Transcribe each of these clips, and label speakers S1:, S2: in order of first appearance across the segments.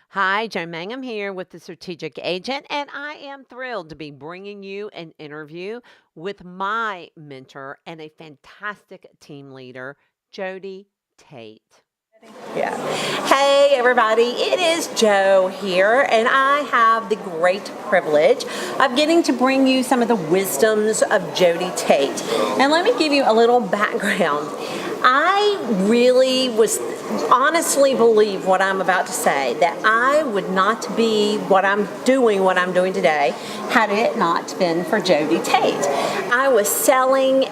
S1: Hi, Joe Mangum here with the Strategic Agent, and I am thrilled to be bringing you an interview with my mentor and a fantastic team leader, Jodi Tate.
S2: Yeah. Hey, everybody, it is Joe here, and I have the great privilege of getting to bring you some of the wisdoms of Jodi Tate. And let me give you a little background. I really honestly believe what I'm about to say, that I would not be what I'm doing today, had it not been for Jodi Tate. I was selling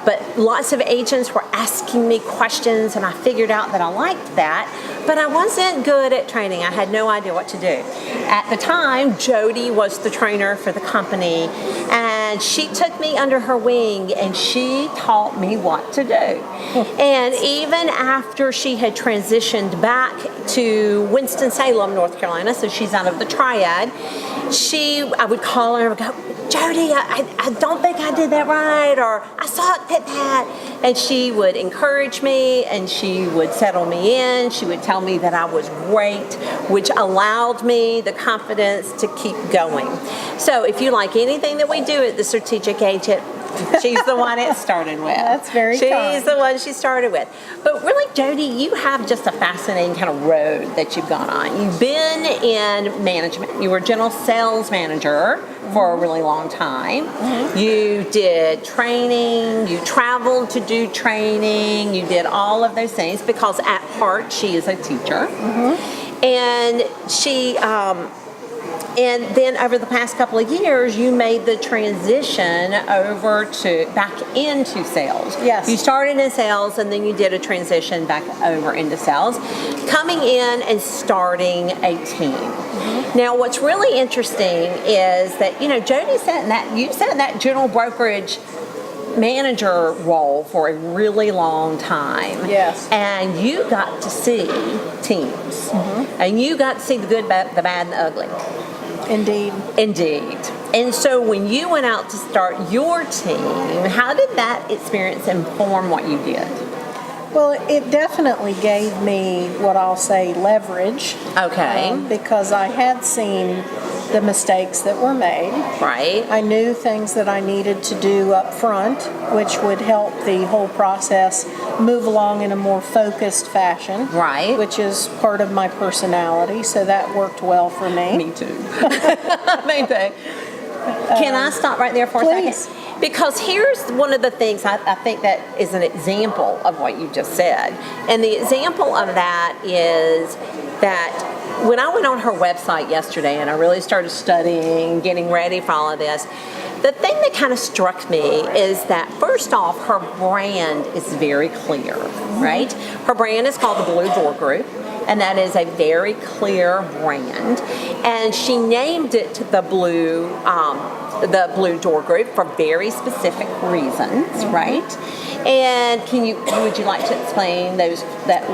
S2: but lots of agents were asking me questions, and I figured out that I liked that, but I wasn't good at training. I had no idea what to do. At the time, Jodi was the trainer for the company, and she took me under her wing, and she taught me what to do. And even after she had transitioned back to Winston-Salem, North Carolina, so she's out of the triad, I would call her and go, Jodi, I don't think I did that right, or I sucked at that. And she would encourage me, and she would settle me in. She would tell me that I was great, which allowed me the confidence to keep going. So if you like anything that we do at the Strategic Agent, she's the one it started with.
S3: That's very kind.
S2: She's the one she started with. But really, Jodi, you have just a fascinating kind of road that you've gone on. You've been in management. You were general sales manager for a really long time. Mm-hmm. You did training. You traveled to do training. You did all of those things because at heart she is a teacher. Mm-hmm. And then over the past couple of years, you made the transition back into sales.
S3: Yes.
S2: You started in sales, and then you did a transition back over into sales, coming in and starting a team. Mm-hmm. Now, what's really interesting is that, Jodi you sat in that General Brokerage Manager role for a really long time.
S3: Yes.
S2: And you got to see teams. Mm-hmm. And you got to see the good, the bad, and the ugly.
S3: Indeed.
S2: And so when you went out to start your team, how did that experience inform what you did?
S3: Well, it definitely gave me what I'll say leverage.
S2: Okay.
S3: Because I had seen the mistakes that were made.
S2: Right.
S3: I knew things that I needed to do up front, which would help the whole process move along in a more focused fashion.
S2: Right.
S3: Which is part of my personality, so that worked well for me.
S2: Me too. Me too. Can I stop right there for
S3: please.
S2: A second? Because here's one of the things I think that is an example of what you just said. And the example of that is that when I went on her website yesterday and I really started studying, getting ready for all of this, the thing that kind of struck me is that, first off, her brand is very clear, right? Her brand is called the Blue Door Group, and that is a very clear brand. And she named it the Blue Door Group for very specific reasons, right? And would you like to explain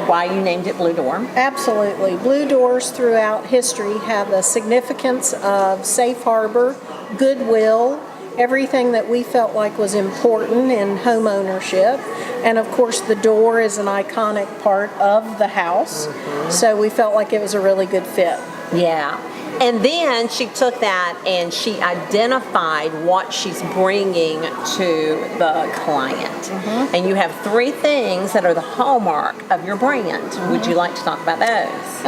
S2: why you named it Blue Door?
S3: Absolutely. Blue doors throughout history have a significance of safe harbor, goodwill, everything that we felt like was important in home ownership. And of course, the door is an iconic part of the house. Mm-hmm. So we felt like it was a really good fit.
S2: Yeah. And then she took that and she identified what she's bringing to the client. Mm-hmm. And you have 3 things that are the hallmark of your brand. Mm-hmm. Would you like to talk about those?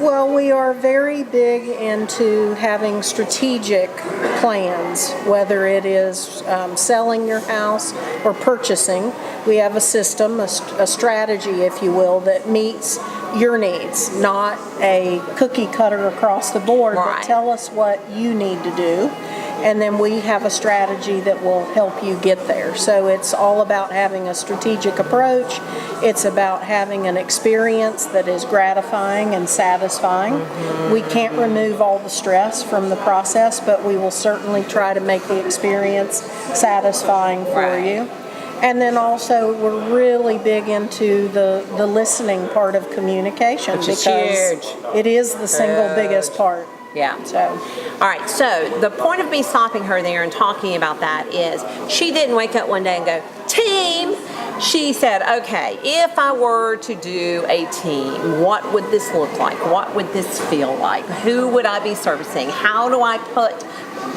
S3: Well, we are very big into having strategic plans, whether it is selling your house or purchasing. We have a system, a strategy, if you will, that meets your needs, not a cookie cutter across the board,
S2: right.
S3: But tell us what you need to do, and then we have a strategy that will help you get there. So it's all about having a strategic approach. It's about having an experience that is gratifying and satisfying. Mm-hmm. We can't remove all the stress from the process, but we will certainly try to make the experience satisfying for
S2: right.
S3: you. And then also we're really big into the listening part of communication,
S2: which is
S3: because
S2: huge.
S3: It is the single biggest part.
S2: Yeah. So, all right. So the point of me stopping her there and talking about that is she didn't wake up one day and go, team, She said, okay, if I were to do a team, what would this look like? What would this feel like? Who would I be servicing? How do I put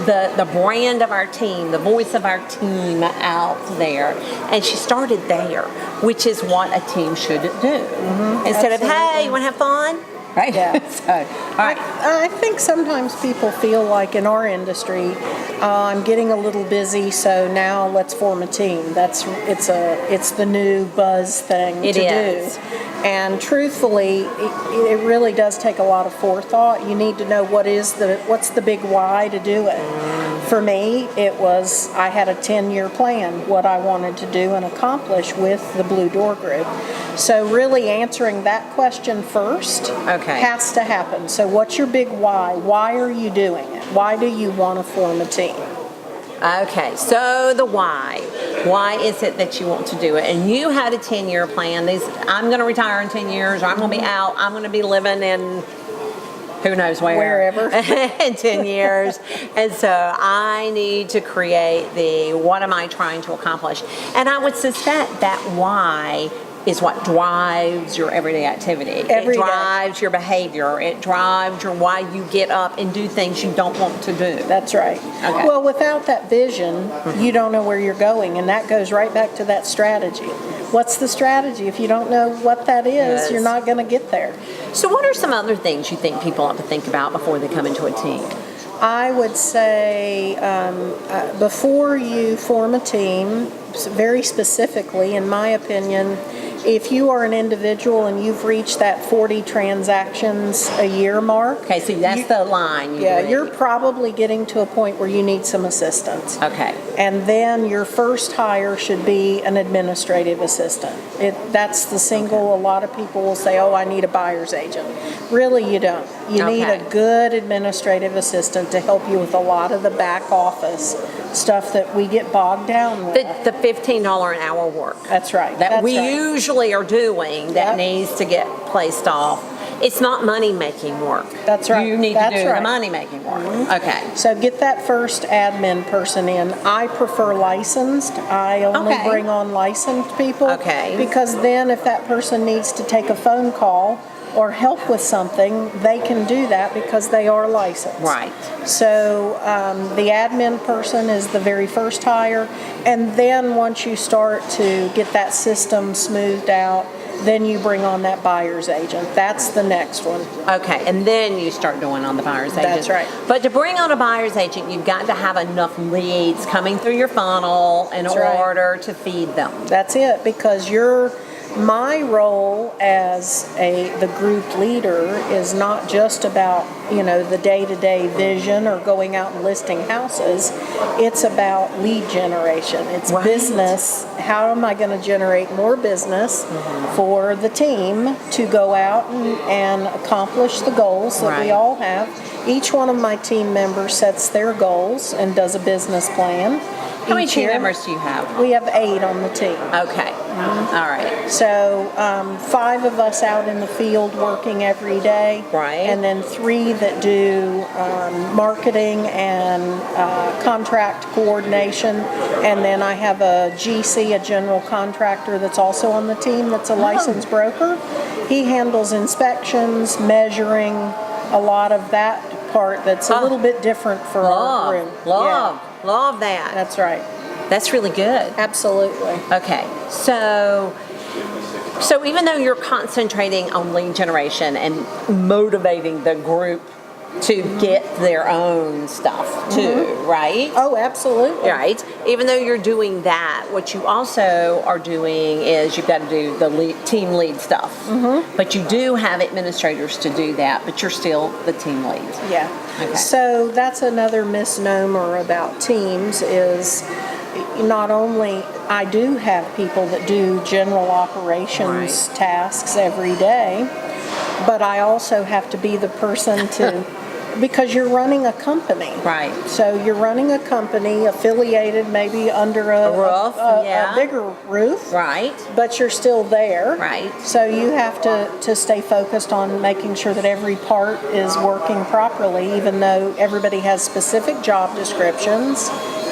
S2: the brand of our team, the voice of our team out there? And she started there, which is what a team should do. Instead of, hey, you want to have fun? Right?
S3: Yeah.
S2: So, all right.
S3: I think sometimes people feel like in our industry, I'm getting a little busy, so now let's form a team. It's the new buzz thing
S2: It
S3: to
S2: is.
S3: do. And truthfully, it really does take a lot of forethought. You need to know what's the big why to do it. For me, it was I had a 10-year plan, what I wanted to do and accomplish with the Blue Door Group. So really answering that question first has to happen. So what's your big why? Why are you doing it? Why do you want to form a team?
S2: Okay, so the why. Why is it that you want to do it? And you had a 10-year plan. I'm going to retire in 10 years, or I'm going to be out. I'm going to be living in who knows where.
S3: Wherever.
S2: In 10 years. And so I need to create what am I trying to accomplish? And I would suspect that why is what drives your everyday activity. It drives your behavior. It drives your why you get up and do things you don't want to do.
S3: That's right.
S2: Okay.
S3: Well, without that vision, you don't know where you're going, and that goes right back to that strategy. What's the strategy? If you don't know what that is, you're not going to get there.
S2: So what are some other things you think people ought to think about before they come into a team?
S3: I would say before you form a team, very specifically, in my opinion, if you are an individual and you've reached that 40 transactions a year mark.
S2: Okay, so that's the line.
S3: You're probably getting to a point where you need some assistance.
S2: Okay.
S3: And then your first hire should be an administrative assistant. That's the single. A lot of people will say, oh, I need a buyer's agent. Really, you don't. You need a good administrative assistant to help you with a lot of the back office stuff that we get bogged down with.
S2: The $15 an hour work.
S3: That's right.
S2: That we usually are doing that needs to get placed off. It's not money-making work.
S3: That's right.
S2: You need to do the money-making work. Okay.
S3: So get that first admin person in. I prefer licensed. I only bring on licensed people.
S2: Okay.
S3: Because then if that person needs to take a phone call or help with something, they can do that because they are licensed.
S2: Right.
S3: So the admin person is the very first hire, and then once you start to get that system smoothed out, then you bring on that buyer's agent. That's the next one.
S2: Okay, and then you start doing on the buyer's agent.
S3: That's right.
S2: But to bring on a buyer's agent, you've got to have enough leads coming through your funnel in order to feed them.
S3: That's it, because my role as the group leader is not just about, the day-to-day vision or going out and listing houses. It's about lead generation. It's business. How am I going to generate more business for the team to go out and accomplish the goals that we all have? Each one of my team members sets their goals and does a business plan.
S2: How many team members do you have?
S3: We have 8 on the team.
S2: Okay. All right.
S3: So 5 of us out in the field working every day.
S2: Right.
S3: And then 3 that do marketing and contract coordination. And then I have a GC, a general contractor, that's also on the team that's a licensed broker. He handles inspections, measuring, a lot of that part that's a little bit different for our group.
S2: Love that.
S3: That's right.
S2: That's really good.
S3: Absolutely.
S2: Okay, so even though you're concentrating on lead generation and motivating the group to get their own stuff too, right?
S3: Oh, absolutely.
S2: Right. Even though you're doing that, what you also are doing is you've got to do the team lead stuff. But you do have administrators to do that, but you're still the team lead.
S3: Yeah.
S2: Okay.
S3: So that's another misnomer about teams is not only I do have people that do general operations tasks every day, but I also have to be the person to because you're running a company.
S2: Right.
S3: So you're running a company affiliated maybe under a
S2: roof,
S3: a bigger roof.
S2: Right.
S3: But you're still there.
S2: Right.
S3: So you have to stay focused on making sure that every part is working properly, even though everybody has specific job descriptions.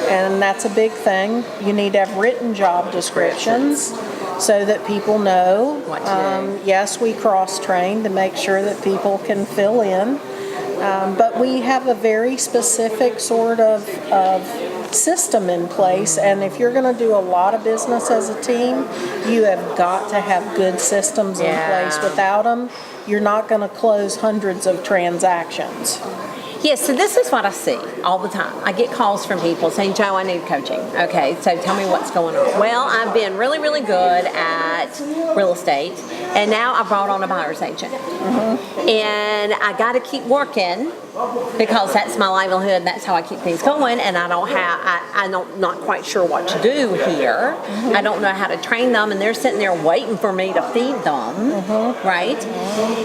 S3: And that's a big thing. You need to have written job descriptions. so that people know.
S1: What to do.
S3: Yes, we cross-train to make sure that people can fill in. But we have a very specific sort of system in place, and if you're going to do a lot of business as a team, you have got to have good systems in place. Without them, you're not going to close hundreds of transactions.
S1: Yes, so this is what I see all the time. I get calls from people saying, Joe, I need coaching. Okay, so tell me what's going on. Well, I've been really, really good at real estate, and now I brought on a buyer's agent. And I got to keep working because that's my livelihood, that's how I keep things going, and I don't not quite sure what to do here. I don't know how to train them, and they're sitting there waiting for me to feed them, right?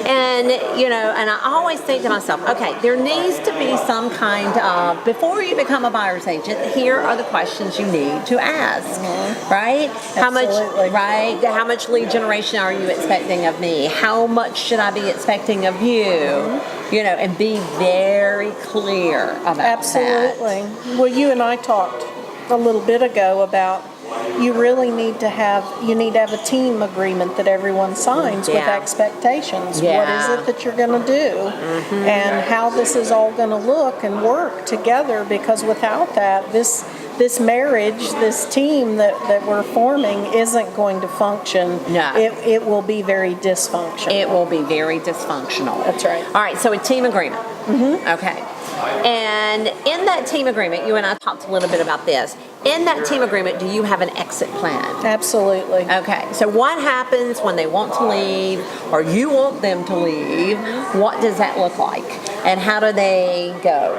S1: And, and I always think to myself, okay, there needs to be some kind of, before you become a buyer's agent, here are the questions you need to ask, right?
S3: Absolutely.
S1: How much lead generation are you expecting of me? How much should I be expecting of you? And be very clear about that.
S3: Absolutely. Well, you and I talked a little bit ago about you really need to have a team agreement that everyone signs with expectations. What is it that you're going to do, and how this is all going to look and work together, because without that, this marriage, this team that we're forming isn't going to function.
S1: No.
S3: It will be very dysfunctional.
S1: It will be very dysfunctional.
S3: That's right.
S1: All right, so a team agreement. Okay. And in that team agreement, you and I talked a little bit about this. In that team agreement, do you have an exit plan?
S3: Absolutely.
S1: Okay, so what happens when they want to leave, or you want them to leave? What does that look like, and how do they go?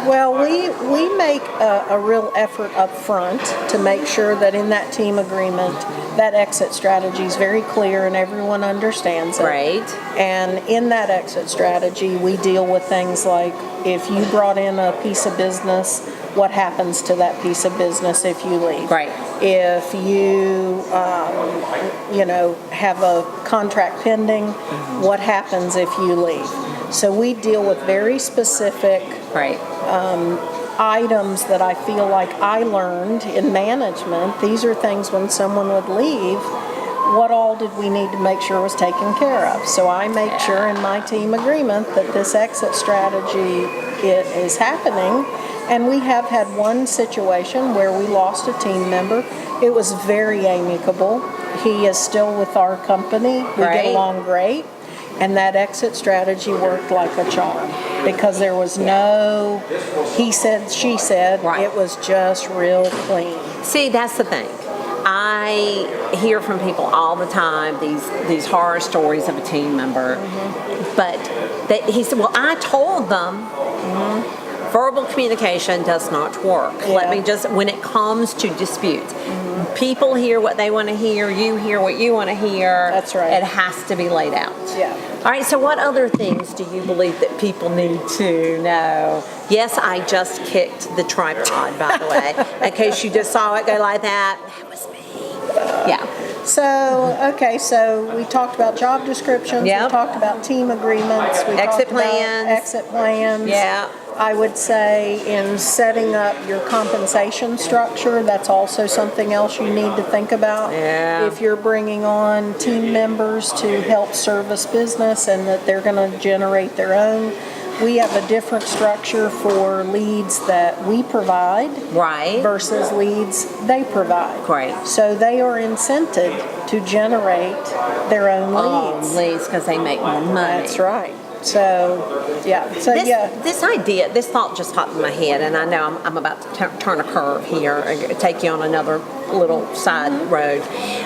S3: Well, we make a real effort up front to make sure that in that team agreement, that exit strategy is very clear and everyone understands it.
S1: Right.
S3: And in that exit strategy, we deal with things like, if you brought in a piece of business, what happens to that piece of business if you leave?
S1: Right.
S3: If you, have a contract pending, what happens if you leave? So we deal with very specific items that I feel like I learned in management. These are things when someone would leave, what all did we need to make sure was taken care of? So I make sure in my team agreement that this exit strategy is happening. And we have had one situation where we lost a team member. It was very amicable. He is still with our company. We get along great. And that exit strategy worked like a charm, because there was no he said, she said. It was just real clean.
S1: See, that's the thing. I hear from people all the time these horror stories of a team member, but he said, well, I told them verbal communication does not work. Let me just, when it comes to disputes, people hear what they want to hear, you hear what you want to hear.
S3: That's right.
S1: It has to be laid out.
S3: Yeah.
S1: All right, so what other things do you believe that people need to know? Yes, I just kicked the tripod, by the way. In case you just saw it go like that, that was me. Yeah.
S3: So we talked about job descriptions. We talked about team agreements. We
S1: Exit
S3: talked about
S1: plans.
S3: exit plans.
S1: Yeah.
S3: I would say in setting up your compensation structure, that's also something else you need to think about.
S1: Yeah.
S3: If you're bringing on team members to help service business and that they're going to generate their own, we have a different structure for leads that we provide versus leads they provide.
S1: Right.
S3: So they are incented to generate their own leads.
S1: Leads, because they make more money.
S3: That's right. So, yeah.
S1: This idea, this thought just popped in my head, and I know I'm about to turn a curve here and take you on another little side road.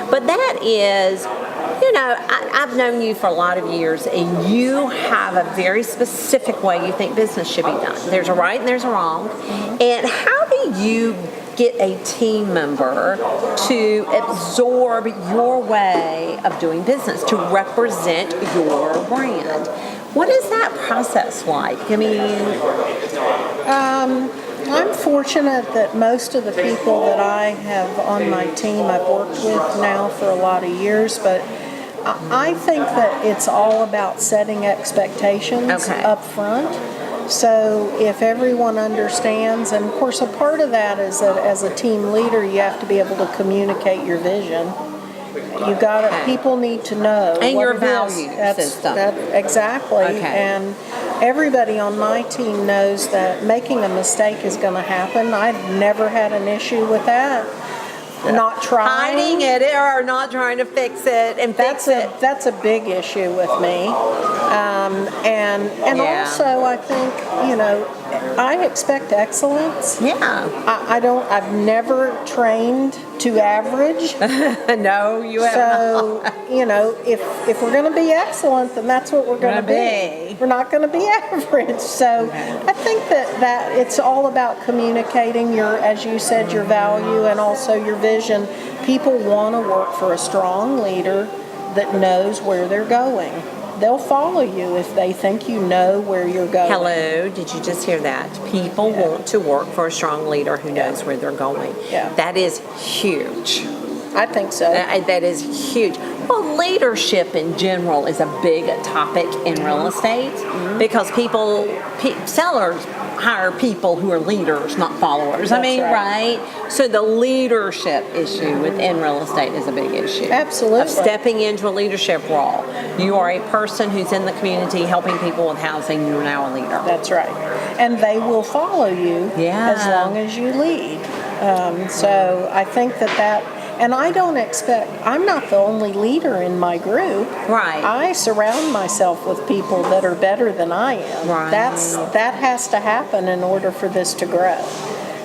S1: But that is, I've known you for a lot of years, and you have a very specific way you think business should be done. There's a right and there's a wrong. And how do you get a team member to absorb your way of doing business, to represent your brand? What is that process like? I mean,
S3: I'm fortunate that most of the people that I have on my team I've worked with now for a lot of years, but I think that it's all about setting expectations up front. So if everyone understands, and of course a part of that is that as a team leader you have to be able to communicate your vision. You got to,
S1: Okay.
S3: people need to know.
S1: And
S3: what
S1: your
S3: it is.
S1: value system.
S3: Exactly.
S1: Okay.
S3: And everybody on my team knows that making a mistake is going to happen. I've never had an issue with that. Not trying.
S1: Hiding it or not trying to fix it and fix it.
S3: That's a big issue with me. And
S1: Yeah.
S3: also I think, I expect excellence.
S1: Yeah.
S3: I've never trained to average.
S1: No, you have
S3: So, if we're going to be excellent, then that's what we're going to
S1: Gonna be.
S3: We're not going to be average. So, I think that it's all about communicating as you said, your value and also your vision. People want to work for a strong leader that knows where they're going. They'll follow you if they think you know where you're going.
S1: Hello, did you just hear that? People want to work for a strong leader who knows where they're going.
S3: Yeah.
S1: That is huge.
S3: I think so.
S1: That is huge. Well, leadership in general is a big topic in real estate because sellers hire people who are leaders, not followers.
S3: That's
S1: right? So the leadership issue within real estate is a big issue.
S3: Absolutely.
S1: Of stepping into a leadership role. You are a person who's in the community helping people with housing. You're now a leader.
S3: That's right. And they will follow you
S1: Yeah.
S3: as long as you lead. So I think that, and I'm not the only leader in my group.
S1: Right.
S3: I surround myself with people that are better than I am.
S1: Right.
S3: That has to happen in order for this to grow.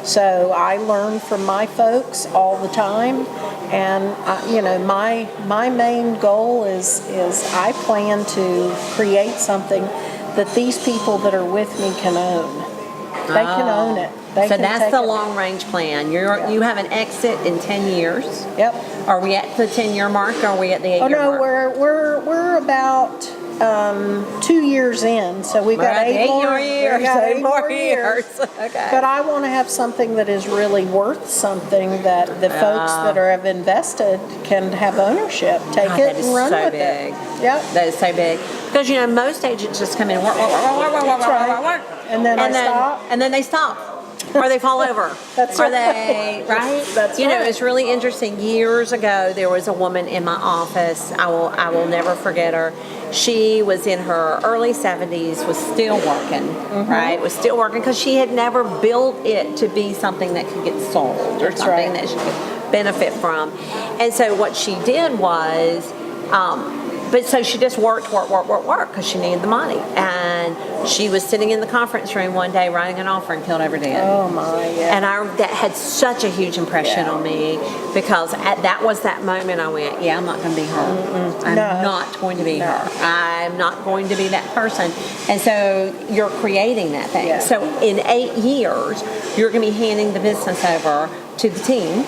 S3: So I learn from my folks all the time, and my main goal is I plan to create something that these people that are with me can own. They can own it. They
S1: So
S3: can
S1: that's
S3: take
S1: the
S3: it.
S1: long range plan. You have an exit in 10 years.
S3: Yep.
S1: Are we at the 10-year mark or are we at the 8-year
S3: Oh no,
S1: mark?
S3: we're about 2 years in, so we've
S1: We're
S3: got
S1: at the
S3: 8 more
S1: 8 years.
S3: we got
S1: 8
S3: 8
S1: more
S3: more years.
S1: Okay.
S3: But I want to have something that is really worth something that the folks that have invested can have ownership. Take
S1: God,
S3: it
S1: that is
S3: and run
S1: so
S3: with
S1: big.
S3: it. Yep.
S1: That is so big. Because most agents just come in and work.
S3: That's right. And then I stop.
S1: And then they stop. Or they fall over.
S3: That's
S1: or
S3: right.
S1: they, right?
S3: That's right.
S1: It's really interesting. Years ago, there was a woman in my office. I will never forget her. She was in her early 70s, was still working, right? Was still working because she had never built it to be something that could get sold or
S3: That's
S1: something
S3: right.
S1: that she could benefit from. And so what she did was, but so she just worked because she needed the money. And she was sitting in the conference room one day writing an offer and killed every day.
S3: Oh my, yeah.
S1: And that had such a huge impression on me because that was that moment I went, yeah, I'm not going to be her. I'm not going to be her. I'm not going to be that person. And so you're creating that thing.
S3: Yeah.
S1: So in 8 years, you're going to be handing the business over to the team.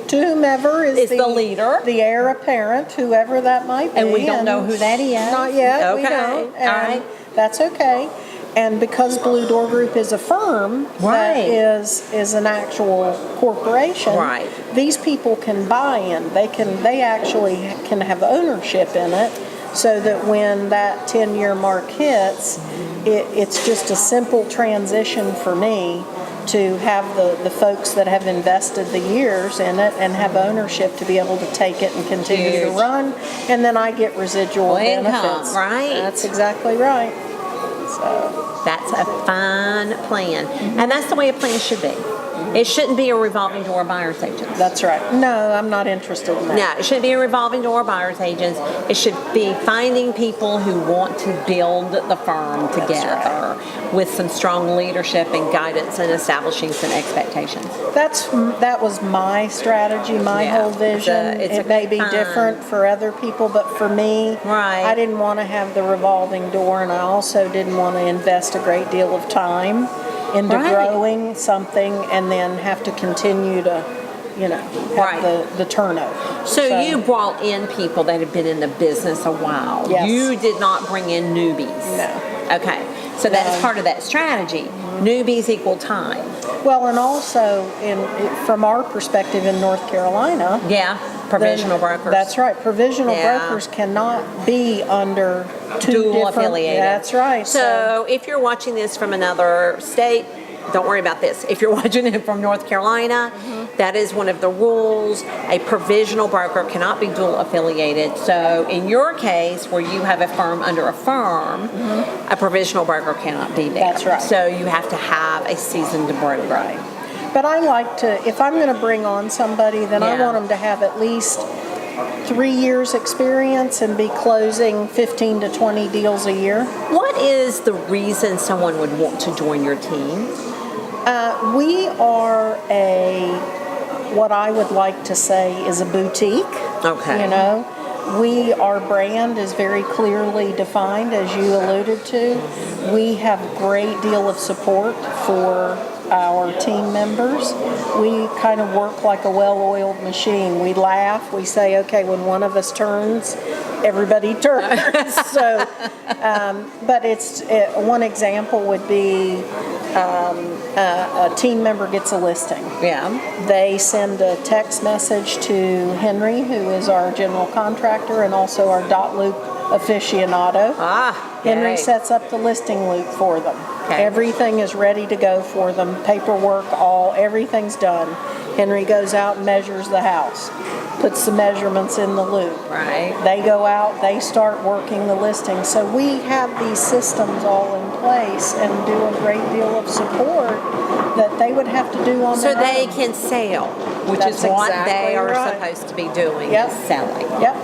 S3: To whomever is
S1: the leader,
S3: the heir apparent, whoever that might be.
S1: And we don't know who that is.
S3: Not yet. We
S1: Okay.
S3: don't.
S1: All right.
S3: That's okay. And because Blue Door Group is a firm that
S1: Right.
S3: is an actual corporation,
S1: Right.
S3: these people can buy in. They actually can have ownership in it, so that when that 10-year mark hits, it's just a simple transition for me to have the folks that have invested the years in it and have ownership to be able to take it and continue to
S1: Huge.
S3: run, and then I get residual
S1: Income,
S3: benefits.
S1: right?
S3: That's exactly right. So
S1: That's a fine plan. And that's the way a plan should be. It shouldn't be a revolving door of buyer's agents.
S3: that's right. No, I'm not interested in that.
S1: No, it shouldn't be a revolving door of buyer's agents. It should be finding people who want to build the firm together with some strong leadership and guidance and establishing some expectations.
S3: That was my strategy, my
S1: Yeah,
S3: whole vision.
S1: it's a
S3: It may
S1: good
S3: be
S1: time.
S3: different for other people, but for me,
S1: Right.
S3: I didn't want to have the revolving door, and I also didn't want to invest a great deal of time into
S1: Right.
S3: growing something and then have to continue to, have
S1: Right.
S3: the turnover.
S1: So you brought in people that had been in the business a while.
S3: Yes.
S1: You did not bring in newbies.
S3: No.
S1: Okay. So that's
S3: No.
S1: part of that strategy. Newbies equal time.
S3: Well, and also from our perspective in North Carolina,
S1: Yeah. Provisional
S3: then-
S1: brokers.
S3: That's right. Provisional
S1: Yeah.
S3: brokers cannot be under two
S1: Dual
S3: different.
S1: affiliated.
S3: That's right.
S1: So if you're watching this from another state,
S2: don't worry about this. If you're watching it from North Carolina, that is one of the rules. A provisional broker cannot be dual affiliated. So in your case, where you have a firm under a firm, a provisional broker cannot be there.
S3: That's right.
S2: So you have to have a seasoned broker.
S3: Right. But I like to, if I'm going to bring on somebody, then I
S2: Yeah.
S3: want them to have at least 3 years experience and be closing 15 to 20 deals a year.
S2: What is the reason someone would want to join your team?
S3: We are what I would like to say is a boutique.
S2: Okay.
S3: You know, our brand is very clearly defined, as you alluded to. We have a great deal of support for our team members. We kind of work like a well-oiled machine. We laugh. We say, okay, when one of us turns, everybody turns. So, but one example would be a team member gets a listing.
S2: Yeah.
S3: They send a text message to Henry, who is our general contractor and also our dot loop aficionado. Henry
S2: yay.
S3: sets up the listing loop for them.
S2: Okay.
S3: Everything is ready to go for them. Paperwork, everything's done. Henry goes out and measures the house, puts the measurements in the loop.
S2: Right.
S3: They go out, they start working the listing. So we have these systems all in place and do a great deal of support that they would have to do on
S2: So
S3: their
S2: they
S3: own.
S2: can sell, which
S3: That's
S2: is what
S3: exactly
S2: they are
S3: right.
S2: supposed to be doing,
S3: Yep.
S2: is selling.
S3: Yep.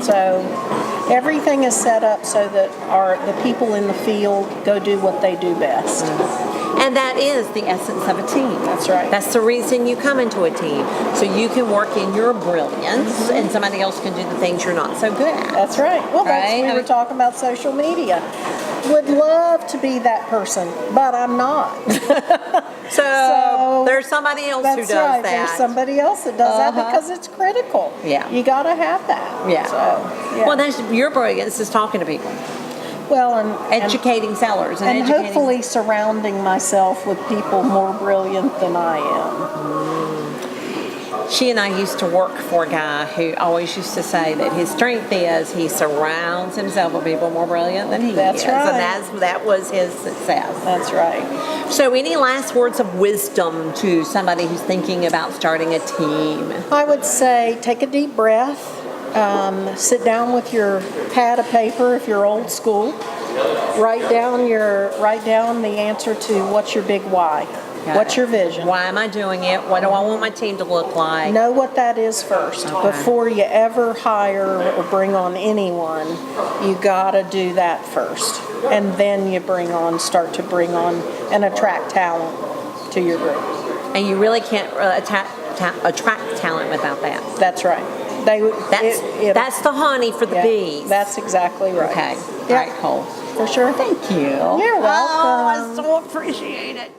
S3: So everything is set up so that the people in the field go do what they do best.
S2: And that is the essence of a team.
S3: That's right.
S2: That's the reason you come into a team. So you can work in your brilliance and somebody else can do the things you're not so good at.
S3: That's right. Well,
S2: Right?
S3: we were talking about social media. Would love to be that person, but I'm not.
S2: So there's somebody else who
S3: That's
S2: does
S3: right.
S2: that.
S3: There's somebody else that does that
S2: Uh-huh.
S3: because it's critical.
S2: Yeah.
S3: You got to have that.
S2: Yeah.
S3: So, yeah.
S2: Well, that's your brilliance is talking to people,
S3: Well, and
S2: educating sellers, and
S3: and
S2: educating.
S3: hopefully surrounding myself with people more brilliant than I am.
S2: She and I used to work for a guy who always used to say that his strength is he surrounds himself with people more brilliant than he
S3: That's
S2: is.
S3: right.
S2: And that was his success.
S3: That's right.
S2: So any last words of wisdom to somebody who's thinking about starting a team?
S3: I would say take a deep breath. Sit down with your pad of paper if you're old school. Write down the answer to what's your big why.
S2: Got
S3: What's
S2: it.
S3: your vision?
S2: Why am I doing it? What do I want my team to look like?
S3: Know what that is first.
S2: Okay.
S3: Before you ever hire or bring on anyone, you gotta do that first. And then you start to bring on and attract talent to your group.
S2: And you really can't attract talent without that.
S3: That's right.
S2: That's the honey for the bees.
S3: That's exactly right.
S2: Okay.
S3: Yeah.
S2: All right, Cole.
S3: For sure.
S2: Thank you.
S3: You're welcome.
S2: Oh, I so appreciate it.